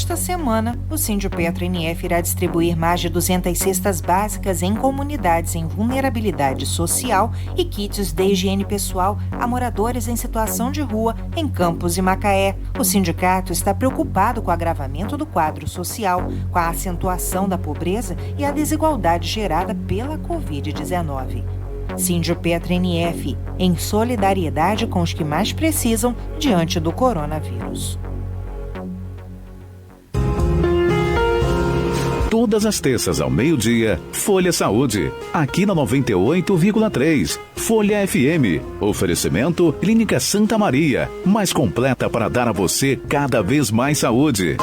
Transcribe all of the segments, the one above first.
Nesta semana, o Sindipetro NF irá distribuir mais de 200 cestas básicas em comunidades em vulnerabilidade social e kits de higiene pessoal a moradores em situação de rua em Campos e Macaé. O sindicato está preocupado com o agravamento do quadro social, com a acentuação da pobreza e a desigualdade gerada pela Covid-19. Sindipetro NF, em solidariedade com os que mais precisam diante do coronavírus. Todas as terças ao meio-dia, Folha Saúde, aqui na 98,3. Folha FM, oferecimento Clínica Santa Maria, mais completa para dar a você cada vez mais saúde.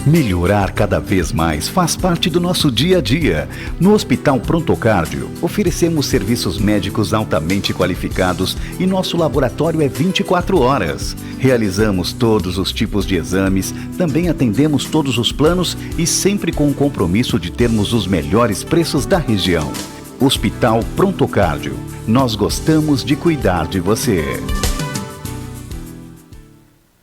Melhorar cada vez mais faz parte do nosso dia a dia. No Hospital Pronto Cardio, oferecemos serviços médicos altamente qualificados e nosso laboratório é 24 horas. Realizamos todos os tipos de exames, também atendemos todos os planos e sempre com o compromisso de termos os melhores preços da região. Hospital Pronto Cardio, nós gostamos de cuidar de você.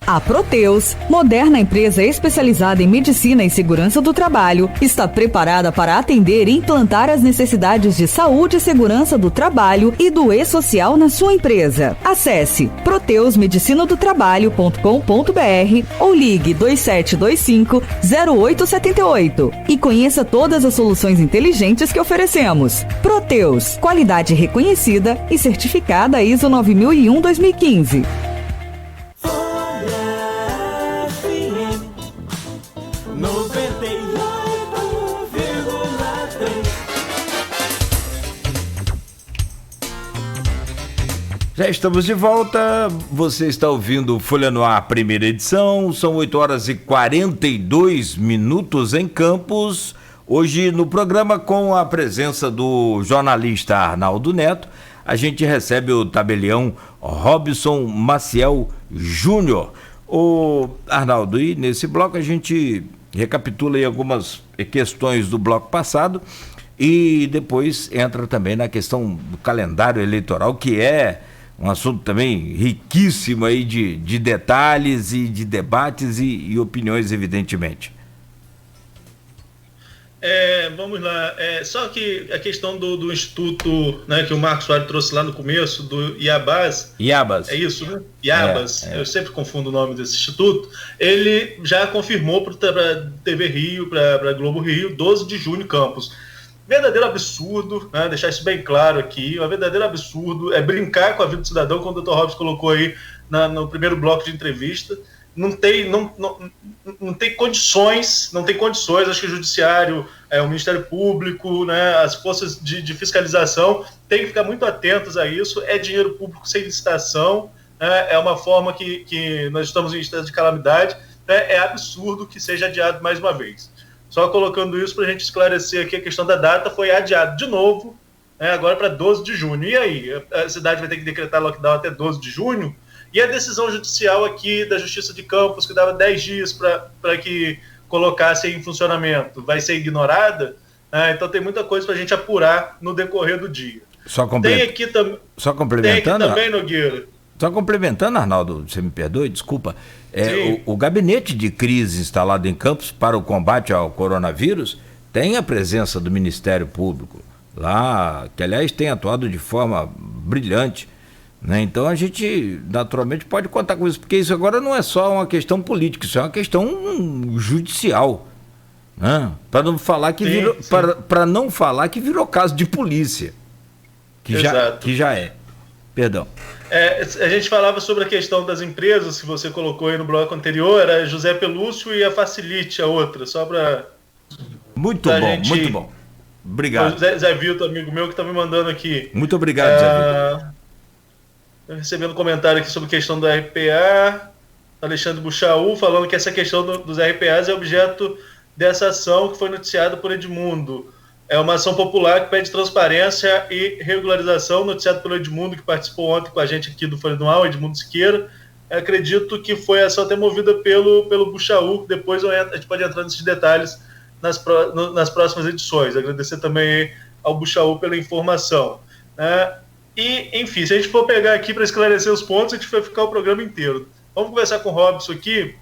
A Proteus, moderna empresa especializada em medicina e segurança do trabalho, está preparada para atender e implantar as necessidades de saúde e segurança do trabalho e do e-social na sua empresa. Acesse proteusmedicinadotrabalho.com.br ou ligue 2725-0878 e conheça todas as soluções inteligentes que oferecemos. Proteus, qualidade reconhecida e certificada ISO 9001-2015. Já estamos de volta, você está ouvindo Folha no Ar, primeira edição, são 8h42 em Campos, hoje no programa com a presença do jornalista Arnaldo Neto, a gente recebe o tabelião Robson Maciel Júnior. Ô Arnaldo, e nesse bloco a gente recapitula aí algumas questões do bloco passado e depois entra também na questão do calendário eleitoral, que é um assunto também riquíssimo aí de detalhes e de debates e opiniões, evidentemente. Vamos lá. Só que a questão do instituto, né, que o Marcos Soares trouxe lá no começo, do IABAS. IABAS. É isso, né? IABAS. Eu sempre confundo o nome desse instituto. Ele já confirmou para a TV Rio, para a Globo Rio, 12 de junho, Campos. Verdadeiro absurdo, né? Deixar isso bem claro aqui, um verdadeiro absurdo, é brincar com a vida do cidadão, como o Dr. Robson colocou aí no primeiro bloco de entrevista. Não tem condições, acho que o Judiciário, o Ministério Público, né, as forças de fiscalização têm que ficar muito atentas a isso, é dinheiro público sem licitação, né, é uma forma que nós estamos em estado de calamidade, né, é absurdo que seja adiado mais uma vez. Só colocando isso para a gente esclarecer aqui a questão da data, foi adiado de novo, né, agora para 12 de junho. E aí? A cidade vai ter que decretar lockdown até 12 de junho? E a decisão judicial aqui da Justiça de Campos, que dava 10 dias para que colocasse em funcionamento, vai ser ignorada? Então tem muita coisa para a gente apurar no decorrer do dia. Só complementando, tem aqui também, Nogueira. Só complementando, Arnaldo, você me perdoe, desculpa. O gabinete de crise instalado em Campos para o combate ao coronavírus tem a presença do Ministério Público lá, que aliás tem atuado de forma brilhante, né? Então a gente naturalmente pode contar com isso, porque isso agora não é só uma questão política, isso é uma questão judicial, né? Para não falar que virou caso de polícia, que já é. Perdão. A gente falava sobre a questão das empresas que você colocou aí no bloco anterior, era José Pelúcio e a Facilite, a outra, só para... Muito bom. Obrigado. O Zé Vilto, amigo meu, que está me mandando aqui. Muito obrigado, Zé Vilto. Recebendo comentário aqui sobre a questão do RPA, Alexandre Buchaú, falando que essa questão dos RPAs é objeto dessa ação que foi noticiada por Edmundo. É uma ação popular que pede transparência e regularização, noticiado pelo Edmundo, que participou ontem com a gente aqui do Folha no Ar, Edmundo Siqueira. Acredito que foi a ação até movida pelo Buchaú, depois a gente pode entrar nesses detalhes nas próximas edições. Agradecer também ao Buchaú pela informação. E, enfim, se a gente for pegar aqui para esclarecer os pontos, a gente vai ficar o programa inteiro. Vamos conversar com o Robson aqui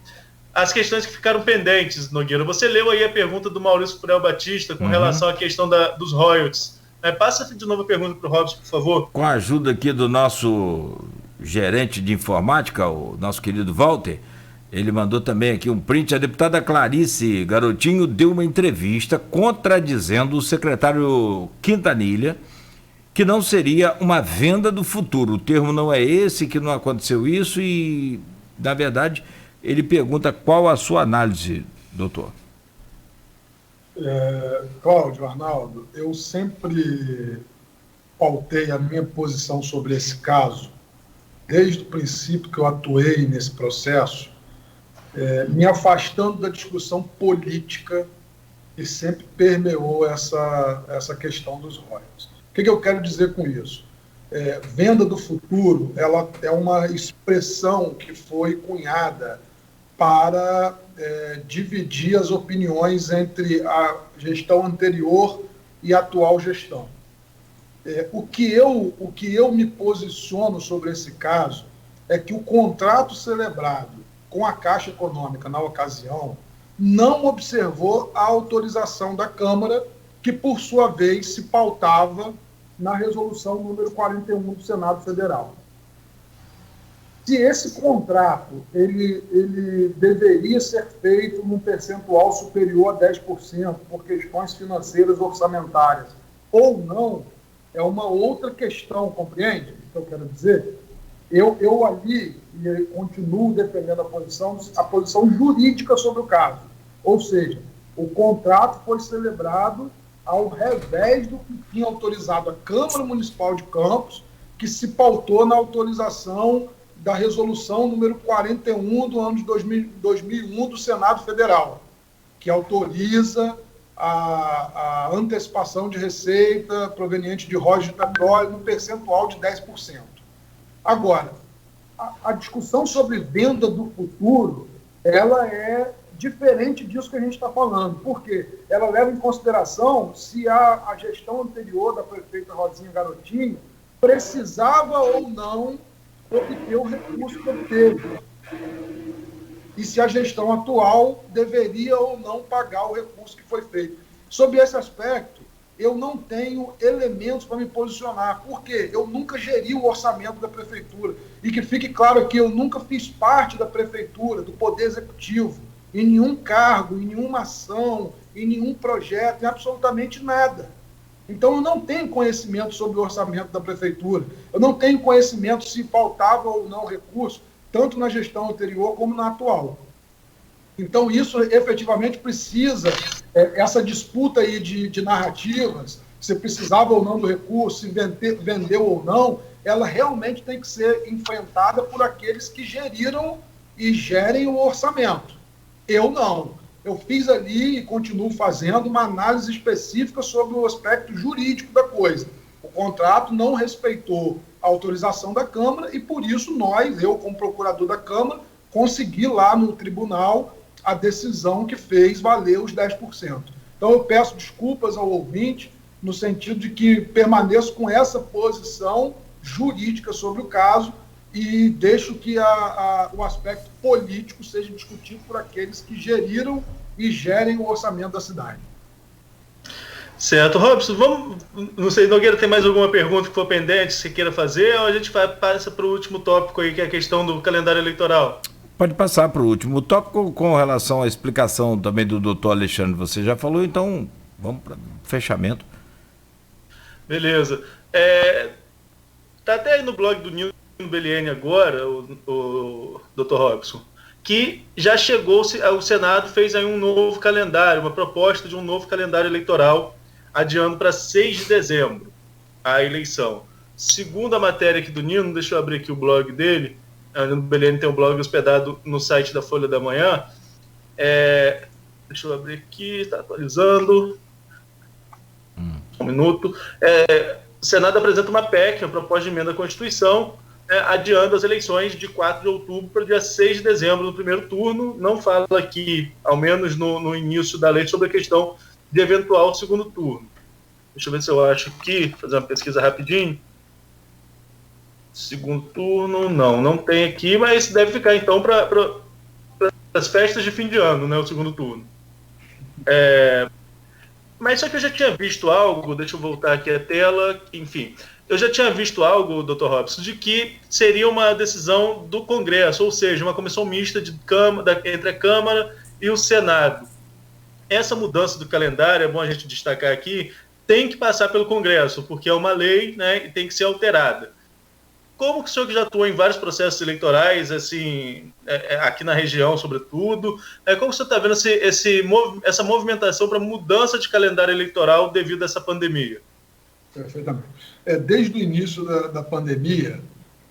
as questões que ficaram pendentes, Nogueira. Você leu aí a pergunta do Maurício Furel Batista com relação à questão dos royalties. Passa de novo a pergunta para o Robson, por favor. Com a ajuda aqui do nosso gerente de informática, o nosso querido Walter, ele mandou também aqui um print. A deputada Clarice Garotinho deu uma entrevista contradizendo o secretário Quintanilha, que não seria uma venda do futuro. O termo não é esse, que não aconteceu isso e, na verdade, ele pergunta qual a sua análise, doutor. Cláudio, Arnaldo, eu sempre pautei a minha posição sobre esse caso, desde o princípio que eu atuei nesse processo, me afastando da discussão política que sempre permeou essa questão dos royalties. O que eu quero dizer com isso? Venda do futuro, ela é uma expressão que foi cunhada para dividir as opiniões entre a gestão anterior e a atual gestão. O que eu me posiciono sobre esse caso é que o contrato celebrado com a Caixa Econômica na ocasião não observou a autorização da Câmara, que por sua vez se pautava na resolução número 41 do Senado Federal. Se esse contrato ele deveria ser feito num percentual superior a 10% por questões financeiras orçamentárias ou não, é uma outra questão, compreende o que eu quero dizer? Eu ali continuo defendendo a posição jurídica sobre o caso. Ou seja, o contrato foi celebrado ao revés do que tinha autorizado a Câmara Municipal de Campos, que se pautou na autorização da resolução número 41 do ano de 2001 do Senado Federal, que autoriza a antecipação de receita proveniente de royalties de petróleo no percentual de 10%. Agora, a discussão sobre venda do futuro, ela é diferente disso que a gente está falando. Por quê? Ela leva em consideração se a gestão anterior da prefeita Rosinha Garotinho precisava ou não obter o recurso que obteve. E se a gestão atual deveria ou não pagar o recurso que foi feito. Sob esse aspecto, eu não tenho elementos para me posicionar. Por quê? Eu nunca geri o orçamento da prefeitura. E que fique claro aqui, eu nunca fiz parte da prefeitura, do Poder Executivo, em nenhum cargo, em nenhuma ação, em nenhum projeto, em absolutamente nada. Então, eu não tenho conhecimento sobre o orçamento da prefeitura. Eu não tenho conhecimento se faltava ou não recurso, tanto na gestão anterior como na atual. Então, isso efetivamente precisa, essa disputa aí de narrativas, se precisava ou não do recurso, se vendeu ou não, ela realmente tem que ser enfrentada por aqueles que geriram e gerem o orçamento. Eu não. Eu fiz ali e continuo fazendo uma análise específica sobre o aspecto jurídico da coisa. O contrato não respeitou a autorização da Câmara e, por isso, eu, como procurador da Câmara, consegui lá no tribunal a decisão que fez valer os 10%. Então, eu peço desculpas ao ouvinte, no sentido de que permaneço com essa posição jurídica sobre o caso e deixo que o aspecto político seja discutido por aqueles que geriram e gerem o orçamento da cidade. Certo. Robson, não sei, Nogueira, tem mais alguma pergunta que for pendente, se você queira fazer, ou a gente passa para o último tópico aí, que é a questão do calendário eleitoral? Pode passar para o último tópico com relação à explicação também do doutor Alexandre, você já falou, então vamos para fechamento. Beleza. Está até aí no blog do Nino Belliene agora, o Dr. Robson, que já chegou, o Senado fez aí um novo calendário, uma proposta de um novo calendário eleitoral, adiando para 6 de dezembro a eleição. Segundo a matéria aqui do Nino, deixa eu abrir aqui o blog dele, o Nino Belliene tem um blog hospedado no site da Folha da Manhã, deixa eu abrir aqui, está atualizando, um minuto, o Senado apresenta uma PEC, uma proposta de emenda à Constituição, adiando as eleições de 4 de outubro para o dia 6 de dezembro, no primeiro turno. Não fala aqui, ao menos no início da lei, sobre a questão de eventual segundo turno. Deixa eu ver se eu acho aqui, fazer uma pesquisa rapidinho. Segundo turno, não tem aqui, mas deve ficar então para as festas de fim de ano, né? O segundo turno. Mas só que eu já tinha visto algo, deixa eu voltar aqui a tela, enfim. Eu já tinha visto algo, Dr. Robson, de que seria uma decisão do Congresso, ou seja, uma comissão mista entre a Câmara e o Senado. Essa mudança do calendário, é bom a gente destacar aqui, tem que passar pelo Congresso, porque é uma lei, né, e tem que ser alterada. Como que o senhor que já atuou em vários processos eleitorais, assim, aqui na região, sobretudo, como você está vendo essa movimentação para mudança de calendário eleitoral devido a essa pandemia? Perfeitamente. Desde o início da pandemia,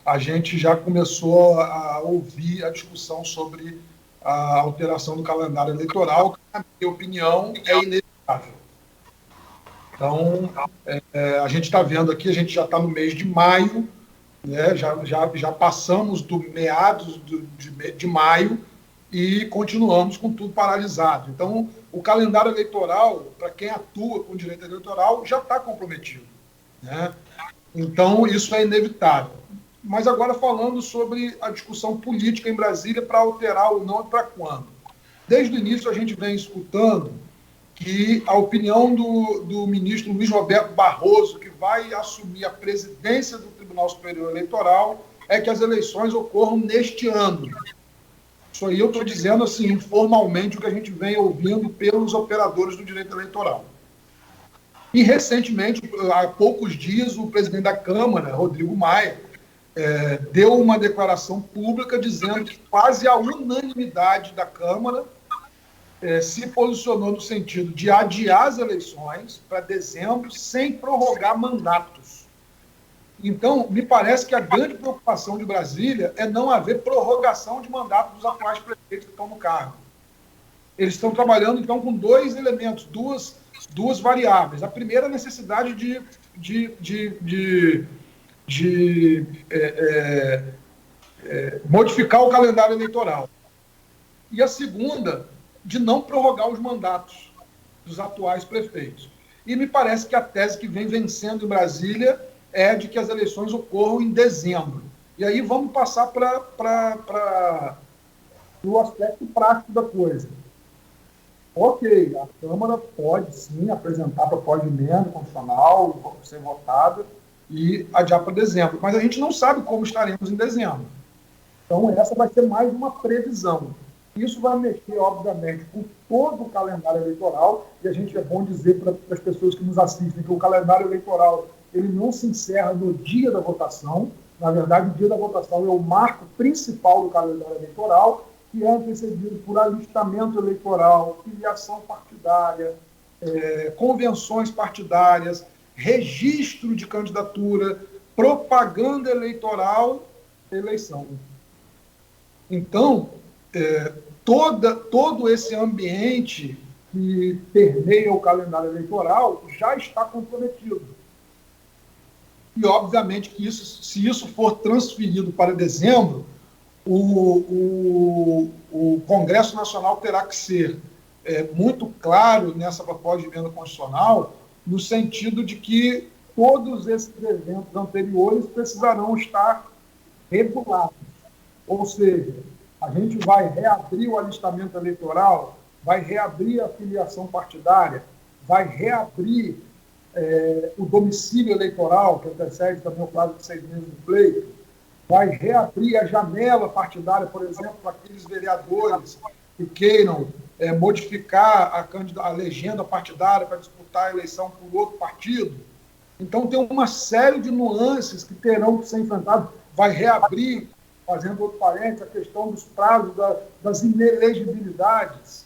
a gente já começou a ouvir a discussão sobre a alteração do calendário eleitoral, que, na minha opinião, é inevitável. Então, a gente está vendo aqui, a gente já está no mês de maio, né, já passamos do meados de maio e continuamos com tudo paralisado. Então, o calendário eleitoral, para quem atua com direito eleitoral, já está comprometido, né? Então, isso é inevitável. Mas agora falando sobre a discussão política em Brasília para alterar ou não e para quando. Desde o início a gente vem escutando que a opinião do ministro Luiz Roberto Barroso, que vai assumir a presidência do Tribunal Superior Eleitoral, é que as eleições ocorram neste ano. Isso aí eu estou dizendo assim, informalmente, o que a gente vem ouvindo pelos operadores do direito eleitoral. E, recentemente, há poucos dias, o presidente da Câmara, Rodrigo Maia, deu uma declaração pública dizendo que quase a unanimidade da Câmara se posicionou no sentido de adiar as eleições para dezembro sem prorrogar mandatos. Então, me parece que a grande preocupação de Brasília é não haver prorrogação de mandato dos atuais prefeitos que estão no cargo. Eles estão trabalhando, então, com dois elementos, duas variáveis. A primeira, a necessidade de modificar o calendário eleitoral. E a segunda, de não prorrogar os mandatos dos atuais prefeitos. E me parece que a tese que vem vencendo em Brasília é de que as eleições ocorram em dezembro. E aí vamos passar para o aspecto prático da coisa. Ok, a Câmara pode sim apresentar proposta de emenda constitucional, ser votada e adiar para dezembro. Mas a gente não sabe como estaremos em dezembro. Então essa vai ser mais uma previsão. Isso vai mexer, obviamente, com todo o calendário eleitoral, e a gente é bom dizer para as pessoas que nos assistem que o calendário eleitoral ele não se encerra no dia da votação. Na verdade, o dia da votação é o marco principal do calendário eleitoral, que é antecedido por alistamento eleitoral, filiação partidária, convenções partidárias, registro de candidatura, propaganda eleitoral, eleição. Então, todo esse ambiente que permeia o calendário eleitoral já está comprometido. E, obviamente, que se isso for transferido para dezembro, o Congresso Nacional terá que ser muito claro nessa proposta de emenda constitucional, no sentido de que todos esses eventos anteriores precisarão estar regulados. Ou seja, a gente vai reabrir o alistamento eleitoral, vai reabrir a filiação partidária, vai reabrir o domicílio eleitoral, que antecede também o prazo de 6 meses do pleito, vai reabrir a janela partidária, por exemplo, para aqueles vereadores que queiram modificar a legenda partidária para disputar a eleição por outro partido. Então, tem uma série de nuances que terão que ser enfrentadas. Vai reabrir, fazendo outro parênteses, a questão dos prazos das inelegibilidades.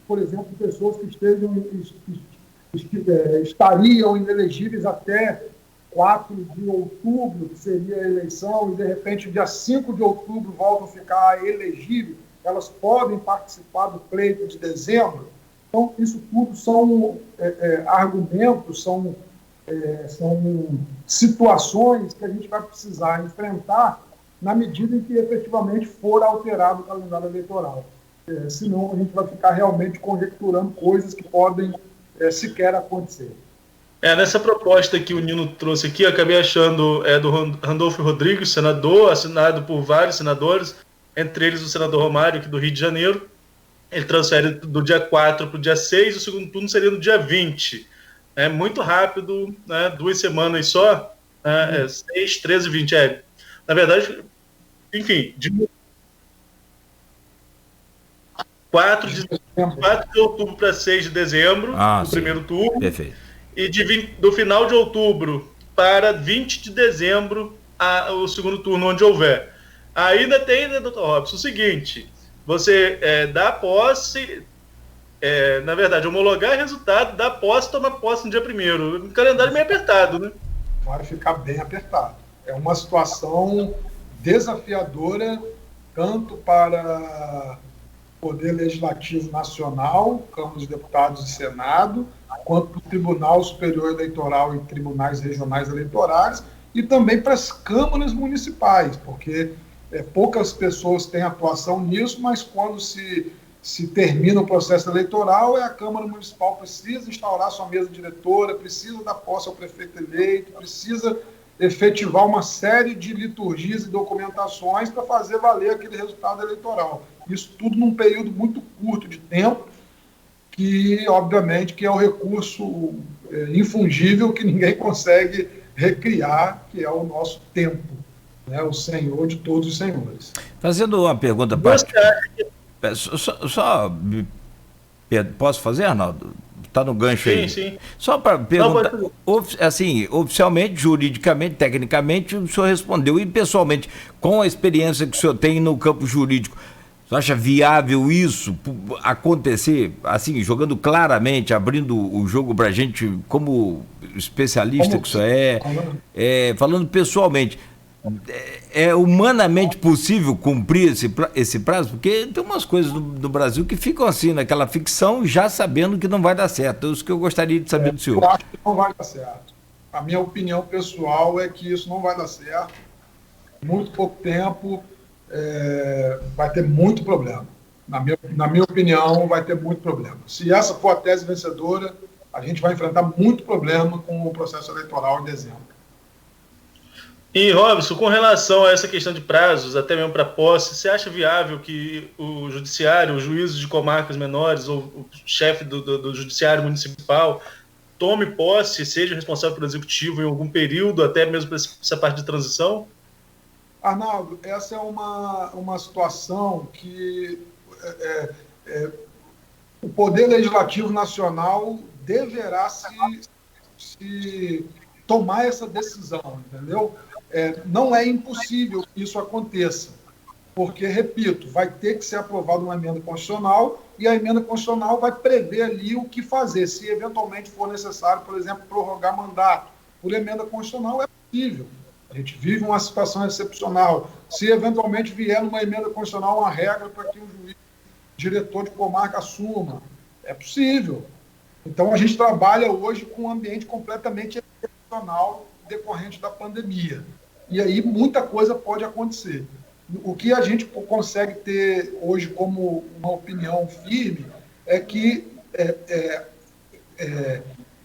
Por exemplo, pessoas que estariam inelegíveis até 4 de outubro, que seria a eleição, e de repente, dia 5 de outubro, voltam a ficar elegíveis, elas podem participar do pleito de dezembro. Então, isso tudo são argumentos, são situações que a gente vai precisar enfrentar na medida em que efetivamente for alterado o calendário eleitoral. Senão, a gente vai ficar realmente conjecturando coisas que podem sequer acontecer. Nessa proposta que o Nino trouxe aqui, eu acabei achando do Randolfo Rodrigues, senador, assinado por vários senadores, entre eles o senador Romário, aqui do Rio de Janeiro. Ele transfere do dia 4 para o dia 6, o segundo turno seria no dia 20. Muito rápido, 2 semanas só, 6, 13, 20. Na verdade, enfim, de 4 de outubro para 6 de dezembro, o primeiro turno. Perfeito. E do final de outubro para 20 de dezembro, o segundo turno, onde houver. Ainda tem, né, doutor Robson, o seguinte: você dá posse, na verdade, homologar resultado, dá posse, toma posse no dia 1º. Um calendário meio apertado, né? Vai ficar bem apertado. É uma situação desafiadora, tanto para o Poder Legislativo Nacional, Câmara dos Deputados e Senado, quanto para o Tribunal Superior Eleitoral e tribunais regionais eleitorais, e também para as câmaras municipais, porque poucas pessoas têm atuação nisso, mas quando se termina o processo eleitoral, a Câmara Municipal precisa instaurar sua mesa diretora, precisa dar posse ao prefeito eleito, precisa efetivar uma série de liturgias e documentações para fazer valer aquele resultado eleitoral. Isso tudo num período muito curto de tempo, que, obviamente, que é o recurso infungível que ninguém consegue recriar, que é o nosso tempo, né? O Senhor de todos os senhores. Fazendo uma pergunta para... Posso fazer, Arnaldo? Está no gancho aí. Sim. Só para perguntar, assim, oficialmente, juridicamente, tecnicamente, o senhor respondeu. E pessoalmente, com a experiência que o senhor tem no campo jurídico, você acha viável isso acontecer, assim, jogando claramente, abrindo o jogo para a gente, como especialista que isso falando pessoalmente, é humanamente possível cumprir esse prazo? Porque tem umas coisas do Brasil que ficam assim, naquela ficção, já sabendo que não vai dar certo. É isso que eu gostaria de saber do senhor. Eu acho que não vai dar certo. A minha opinião pessoal é que isso não vai dar certo. Muito pouco tempo, vai ter muito problema. Na minha opinião, vai ter muito problema. Se essa for a tese vencedora, a gente vai enfrentar muito problema com o processo eleitoral em dezembro. E, Robson, com relação a essa questão de prazos, até mesmo para posse, você acha viável que o judiciário, os juízes de comarcas menores ou o chefe do judiciário municipal tome posse, seja responsável pelo executivo em algum período, até mesmo para essa parte de transição? Arnaldo, essa é uma situação que o Poder Legislativo Nacional deverá se tomar essa decisão, entendeu? Não é impossível que isso aconteça, porque, repito, vai ter que ser aprovada uma emenda constitucional e a emenda constitucional vai prever ali o que fazer. Se eventualmente for necessário, por exemplo, prorrogar mandato por emenda constitucional, é possível. A gente vive uma situação excepcional. Se eventualmente vier numa emenda constitucional uma regra para que o juiz, diretor de comarca assuma, é possível. Então, a gente trabalha hoje com um ambiente completamente excepcional decorrente da pandemia. E aí muita coisa pode acontecer. O que a gente consegue ter hoje como uma opinião firme é que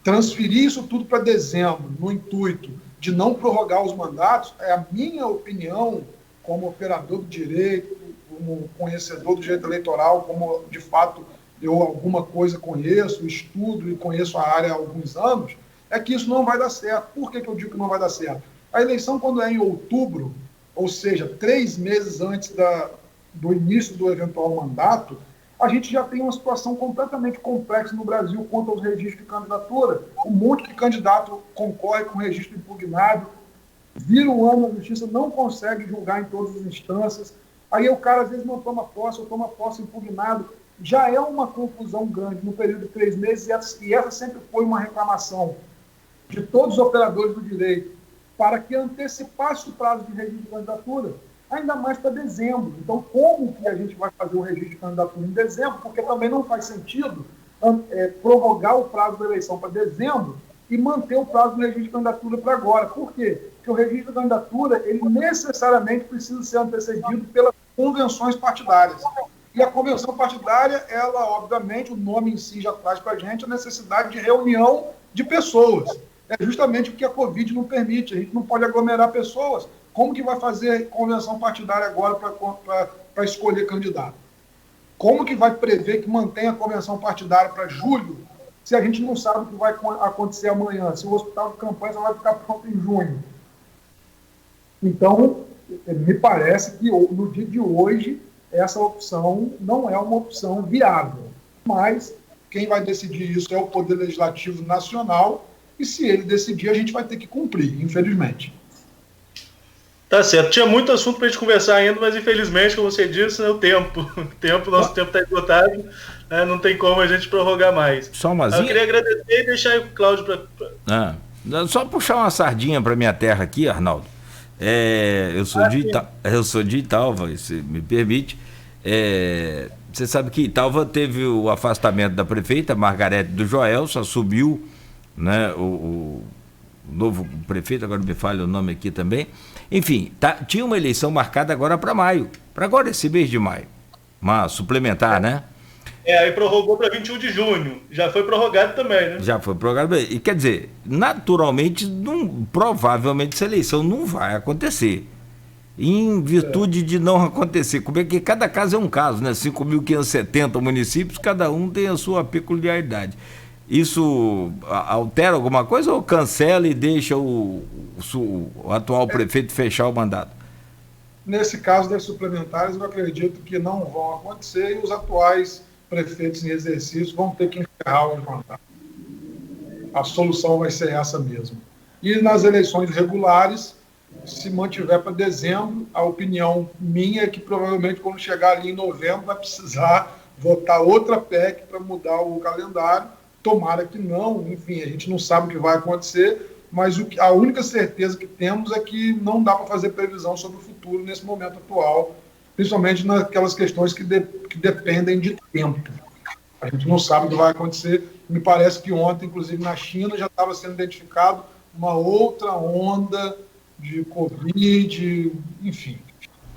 transferir isso tudo para dezembro, no intuito de não prorrogar os mandatos, é a minha opinião como operador do direito, como conhecedor do direito eleitoral, como de fato eu alguma coisa conheço, estudo e conheço a área há alguns anos, é que isso não vai dar certo. Por que eu digo que não vai dar certo? A eleição, quando é em outubro, ou seja, 3 meses antes do início do eventual mandato, a gente já tem uma situação completamente complexa no Brasil quanto aos registros de candidatura. Um monte de candidato concorre com registro impugnado, vira o ano, a justiça não consegue julgar em todas as instâncias, aí o cara às vezes não toma posse, ou toma posse impugnado. Já é uma confusão grande no período de 3 meses, e essa sempre foi uma reclamação de todos os operadores do direito, para que antecipasse o prazo de registro de candidatura, ainda mais para dezembro. Então, como que a gente vai fazer o registro de candidatura em dezembro? Porque também não faz sentido prorrogar o prazo da eleição para dezembro e manter o prazo do registro de candidatura para agora. Por quê? Porque o registro de candidatura, ele necessariamente precisa ser antecedido pelas convenções partidárias. E a convenção partidária, ela, obviamente, o nome em si já traz para a gente a necessidade de reunião de pessoas. É justamente o que a Covid não permite. A gente não pode aglomerar pessoas. Como que vai fazer convenção partidária agora para escolher candidato? Como que vai prever que mantenha a convenção partidária para julho, se a gente não sabe o que vai acontecer amanhã? Se o hospital de campanha só vai ficar pronto em junho. Então, me parece que no dia de hoje, essa opção não é uma opção viável. Mas quem vai decidir isso é o Poder Legislativo Nacional, e se ele decidir, a gente vai ter que cumprir, infelizmente. Tá certo. Tinha muito assunto para a gente conversar ainda, mas infelizmente, como você disse, né, nosso tempo está esgotado, né, não tem como a gente prorrogar mais. Só umazinha? Eu queria agradecer e deixar aí o Cláudio para... Só puxar uma sardinha para minha terra aqui, Arnaldo. Eu sou de Italva, se me permite. Você sabe que Italva teve o afastamento da prefeita, Margarete do Joelso, assumiu, né, o novo prefeito, agora me falha o nome aqui também. Enfim, tinha uma eleição marcada agora para maio, para agora esse mês de maio, uma suplementar, né? Aí prorrogou para 21 de junho, já foi prorrogado também, né? Já foi prorrogado, e quer dizer, naturalmente, provavelmente essa eleição não vai acontecer. Em virtude de não acontecer, como é que cada caso é um caso, né? 5.570 municípios, cada um tem a sua peculiaridade. Isso altera alguma coisa ou cancela e deixa o atual prefeito fechar o mandato? Nesse caso das suplementares, eu acredito que não vão acontecer e os atuais prefeitos em exercício vão ter que encerrar o mandato. A solução vai ser essa mesmo. E nas eleições regulares, se mantiver para dezembro, a opinião minha é que provavelmente quando chegar ali em novembro vai precisar votar outra PEC para mudar o calendário. Tomara que não, enfim, a gente não sabe o que vai acontecer, mas a única certeza que temos é que não dá para fazer previsão sobre o futuro nesse momento atual, principalmente naquelas questões que dependem de tempo. A gente não sabe o que vai acontecer. Me parece que ontem, inclusive na China, já estava sendo identificado uma outra onda de Covid, enfim.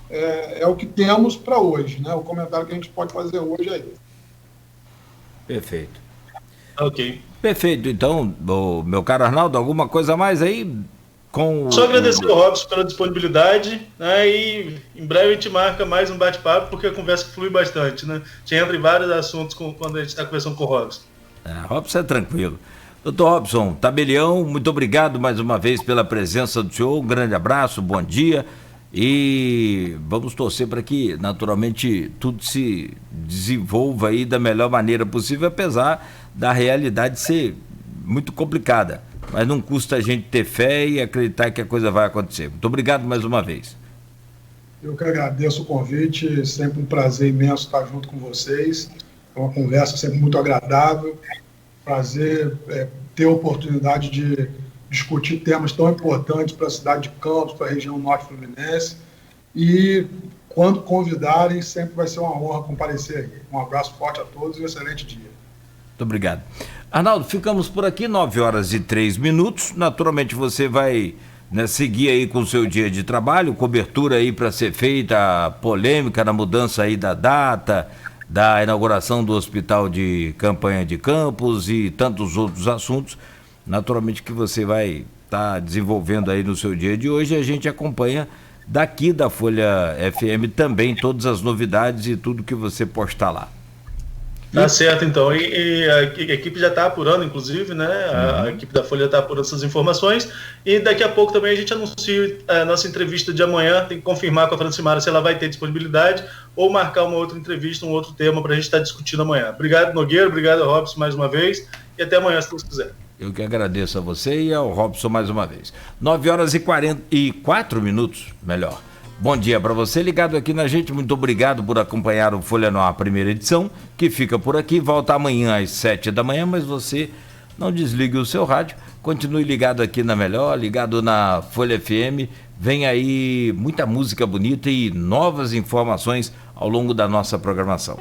É o que temos para hoje, né? O comentário que a gente pode fazer hoje é esse. Perfeito. Ok. Perfeito, então, meu caro Arnaldo, alguma coisa a mais aí? Só agradecer ao Robson pela disponibilidade, né, e em breve a gente marca mais um bate-papo, porque a conversa flui bastante, né? A gente entra em vários assuntos quando a gente está conversando com o Robson. Robson é tranquilo. Doutor Robson Tabelião, muito obrigado mais uma vez pela presença do senhor, um grande abraço, bom dia, e vamos torcer para que naturalmente tudo se desenvolva aí da melhor maneira possível, apesar da realidade ser muito complicada, mas não custa a gente ter fé e acreditar que a coisa vai acontecer. Muito obrigado mais uma vez. Eu que agradeço o convite, sempre um prazer imenso estar junto com vocês, é uma conversa sempre muito agradável, prazer ter a oportunidade de discutir temas tão importantes para a cidade de Campos, para a região norte fluminense, e quando convidarem, sempre vai ser uma honra comparecer aqui. Um abraço forte a todos e um excelente dia. Muito obrigado. Arnaldo, ficamos por aqui, 9h03. Naturalmente você vai, né, seguir aí com o seu dia de trabalho, cobertura aí para ser feita, polêmica na mudança aí da data, da inauguração do Hospital de Campanha de Campos e tantos outros assuntos. Naturalmente que você vai estar desenvolvendo aí no seu dia de hoje. A gente acompanha daqui da Folha FM também todas as novidades e tudo que você postar lá. Tá certo, então. E a equipe já está apurando, inclusive, né? A equipe da Folha está apurando essas informações. E daqui a pouco também a gente anuncia a nossa entrevista de amanhã. Tem que confirmar com a Francimara se ela vai ter disponibilidade ou marcar uma outra entrevista, um outro tema para a gente estar discutindo amanhã. Obrigado, Nogueira. Obrigado, Robson, mais uma vez. E até amanhã, se Deus quiser. Eu que agradeço a você e ao Robson mais uma vez. 9h44, melhor. Bom dia para você ligado aqui na gente, muito obrigado por acompanhar o Folha no Ar, primeira edição, que fica por aqui, volta amanhã às 7 da manhã, mas você não desligue o seu rádio, continue ligado aqui na Melhor, ligado na Folha FM, vem aí muita música bonita e novas informações ao longo da nossa programação.